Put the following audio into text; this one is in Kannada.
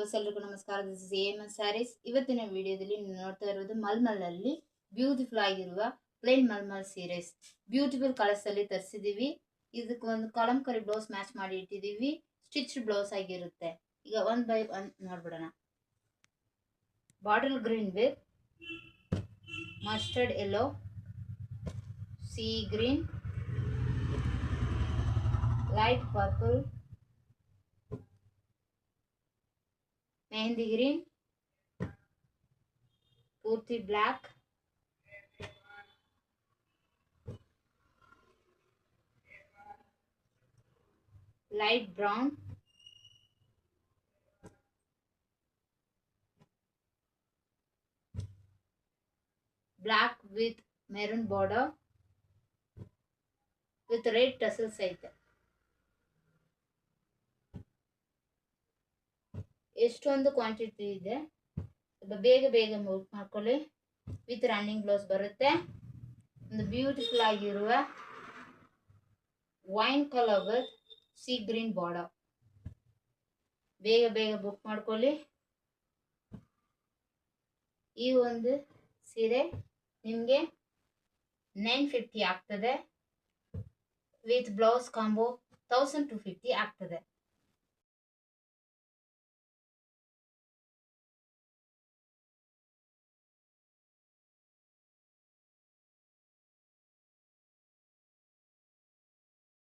ಎಲ್ಲರಿಗೂ ನಮಸ್ಕಾರ. This is AMS Sarees. ಇವತ್ತಿನ ವಿಡಿಯೋದಲ್ಲಿ ನೀವು ನೋಡ್ತಾ ಇರೋದು ಮಲ್ಮಲ್ ಅಲ್ಲಿ ಬ್ಯೂಟಿಫುಲ್ ಆಗಿರುವ plain mulmul sarees beautiful colours ಅಲ್ಲಿ ತರಿಸಿದೀವಿ. ಇದಕ್ಕೆ ಒಂದು ಕಲಂಕರಿ ಬ್ಲೌಸ್ ಮ್ಯಾಚ್ ಮಾಡಿ ಇಟ್ಟಿದೀವಿ. ಸ್ಟಿಚ್ ಬ್ಲೌಸ್ ಆಗಿರುತ್ತೆ. ಈಗ 1 by 1 ನೋಡ್ಬಿಡೋಣ. Bottle green with mustard yellow, sea green, light purple, mehndi green, पूर्ति black, light brown, black with maroon border with red tassels ಐತೆ. ಎಷ್ಟೊಂದು ಕ್ವಾಂಟಿಟಿ ಇದೆ, ಬೇಗ ಬೇಗ ಬುಕ್ ಮಾಡ್ಕೊಳ್ಳಿ. ವಿತ್ ರನ್ನಿಂಗ್ ಬ್ಲೌಸ್ ಬರುತ್ತೆ. ಒಂದು ಬ್ಯೂಟಿಫುಲ್ ಆಗಿರುವ wine colour with sea green border. ಬೇಗ ಬೇಗ ಬುಕ್ ಮಾಡ್ಕೊಳ್ಳಿ. ಈ ಒಂದು ಸೀರೆ ನಿಮಗೆ 950 ಆಗ್ತದೆ. ವಿತ್ ಬ್ಲೌಸ್ ಕಾಂಬೋ 1250 ಆಗ್ತದೆ.